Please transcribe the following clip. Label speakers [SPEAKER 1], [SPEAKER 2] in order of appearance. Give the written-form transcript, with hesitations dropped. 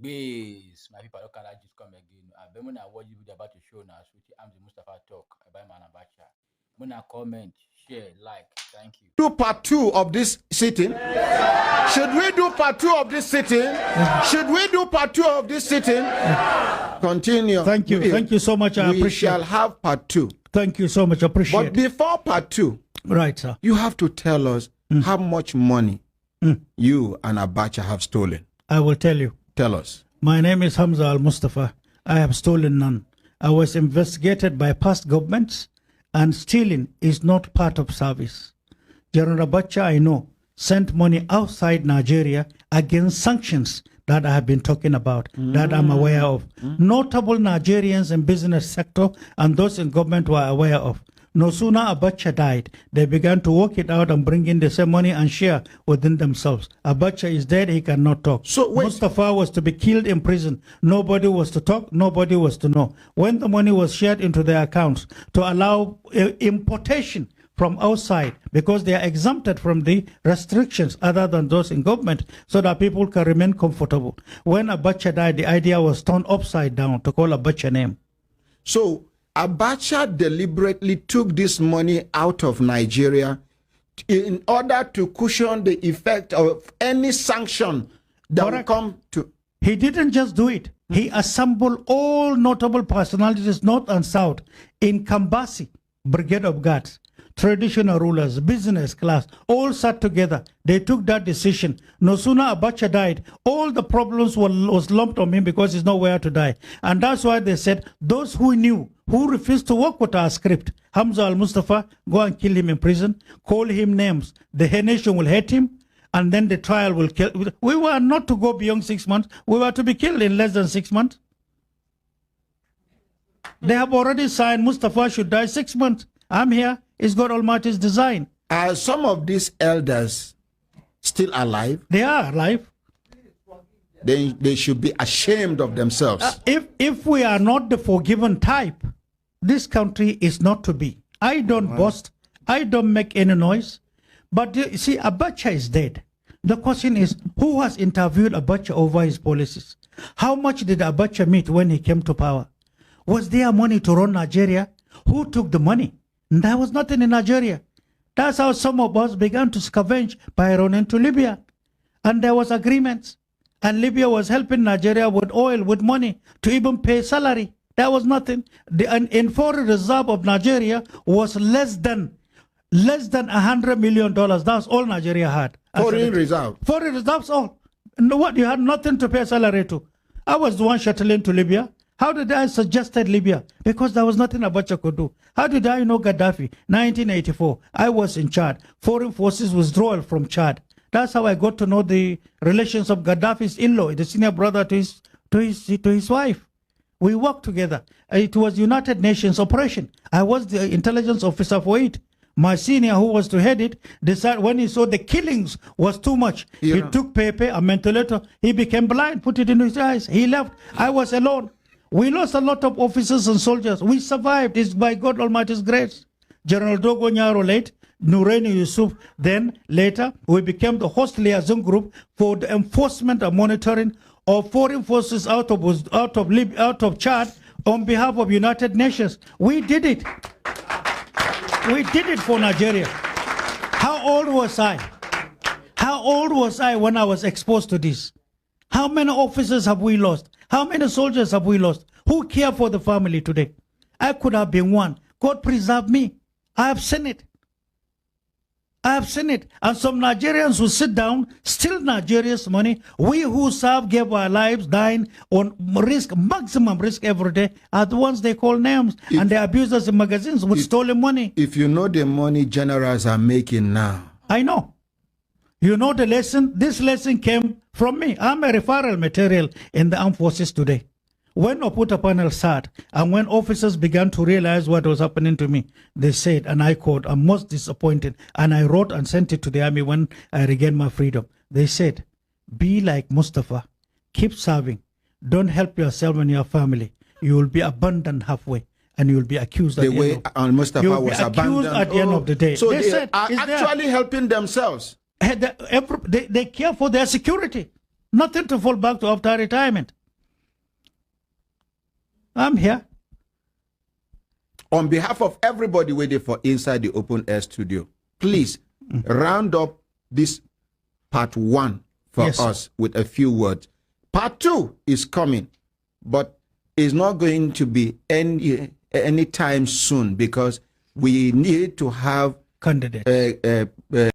[SPEAKER 1] Base, my people, look at that just come again. I bet when I watch you about to show now, Sweetie Amzi Mustafa talk about Manabacha. When I comment, share, like, thank you.
[SPEAKER 2] Do part 2 of this sitting? Should we do part 2 of this sitting? Should we do part 2 of this sitting? Continue.
[SPEAKER 3] Thank you. Thank you so much. I appreciate.
[SPEAKER 2] We shall have part 2.
[SPEAKER 3] Thank you so much. Appreciate.
[SPEAKER 2] But before part 2,
[SPEAKER 3] right, sir,
[SPEAKER 2] you have to tell us how much money you and Abacha have stolen.
[SPEAKER 3] I will tell you.
[SPEAKER 2] Tell us.
[SPEAKER 3] My name is Hamza Al-Mustafa. I have stolen none. I was investigated by past governments, and stealing is not part of service. General Abacha, I know, sent money outside Nigeria against sanctions that I have been talking about, that I'm aware of. Notable Nigerians in business sector and those in government were aware of. No sooner Abacha died, they began to work it out and bring in the same money and share within themselves. Abacha is dead, he cannot talk.
[SPEAKER 2] So
[SPEAKER 3] Mustafa was to be killed in prison. Nobody was to talk, nobody was to know. When the money was shared into their accounts to allow importation from outside, because they are exempted from the restrictions other than those in government, so that people can remain comfortable. When Abacha died, the idea was turned upside down to call Abacha name.
[SPEAKER 2] So Abacha deliberately took this money out of Nigeria in order to cushion the effect of any sanction that will come to...
[SPEAKER 3] He didn't just do it. He assembled all notable personalities, north and south, in Kambasi, Brigade of Guards. Traditional rulers, business class, all sat together. They took that decision. No sooner Abacha died, all the problems was lumped on him because he's nowhere to die. And that's why they said, those who knew, who refused to work with our script, Hamza Al-Mustafa, go and kill him in prison, call him names. The nation will hate him, and then the trial will kill. We were not to go beyond 6 months. We were to be killed in less than 6 months. They have already signed Mustafa should die 6 months. I'm here. It's God Almighty's design.
[SPEAKER 2] Are some of these elders still alive?
[SPEAKER 3] They are alive.
[SPEAKER 2] They should be ashamed of themselves.
[SPEAKER 3] If we are not the forgiven type, this country is not to be. I don't boast. I don't make any noise. But you see, Abacha is dead. The question is, who has interviewed Abacha over his policies? How much did Abacha meet when he came to power? Was there money to run Nigeria? Who took the money? There was nothing in Nigeria. That's how some of us began to scavenge by running to Libya. And there was agreements. And Libya was helping Nigeria with oil, with money, to even pay salary. There was nothing. The foreign reserve of Nigeria was less than $100 million. That's all Nigeria had.
[SPEAKER 2] Foreign reserve?
[SPEAKER 3] Foreign reserves, all. No, what? You had nothing to pay salary to. I was the one shuttling to Libya. How did I suggested Libya? Because there was nothing Abacha could do. How did I know Gaddafi? 1984. I was in Chad. Foreign forces withdrawal from Chad. That's how I got to know the relations of Gaddafi's in-law, the senior brother to his wife. We worked together. It was United Nations operation. I was the intelligence officer for it. My senior, who was to head it, decided when he saw the killings was too much. He took paper, a mentholator. He became blind, put it in his eyes. He left. I was alone. We lost a lot of officers and soldiers. We survived. It's by God Almighty's grace. General Dogo Nyaro late, Nureni Yusuf. Then later, we became the host liaison group for the enforcement and monitoring of foreign forces out of Chad on behalf of United Nations. We did it. We did it for Nigeria. How old was I? How old was I when I was exposed to this? How many officers have we lost? How many soldiers have we lost? Who care for the family today? I could have been one. God preserve me. I have seen it. I have seen it. And some Nigerians who sit down, steal Nigeria's money. We who serve, gave our lives, dying on risk, maximum risk every day, are the ones they call names. And they abuse us in magazines with stolen money.
[SPEAKER 2] If you know the money generals are making now.
[SPEAKER 3] I know. You know the lesson? This lesson came from me. I'm a referral material in the armed forces today. When Oputa panel sat and when officers began to realize what was happening to me, they said, and I quote, I'm most disappointed. And I wrote and sent it to the army when I regained my freedom. They said, be like Mustafa. Keep serving. Don't help yourself and your family. You will be abandoned halfway. And you will be accused
[SPEAKER 2] the way Mustafa was abandoned
[SPEAKER 3] at the end of the day.
[SPEAKER 2] So they are actually helping themselves.
[SPEAKER 3] They care for their security. Nothing to fall back to after retirement. I'm here.
[SPEAKER 2] On behalf of everybody waiting for Inside the Open Air Studio, please round up this part 1 for us with a few words. Part 2 is coming, but it's not going to be any time soon because we need to have
[SPEAKER 3] candidate.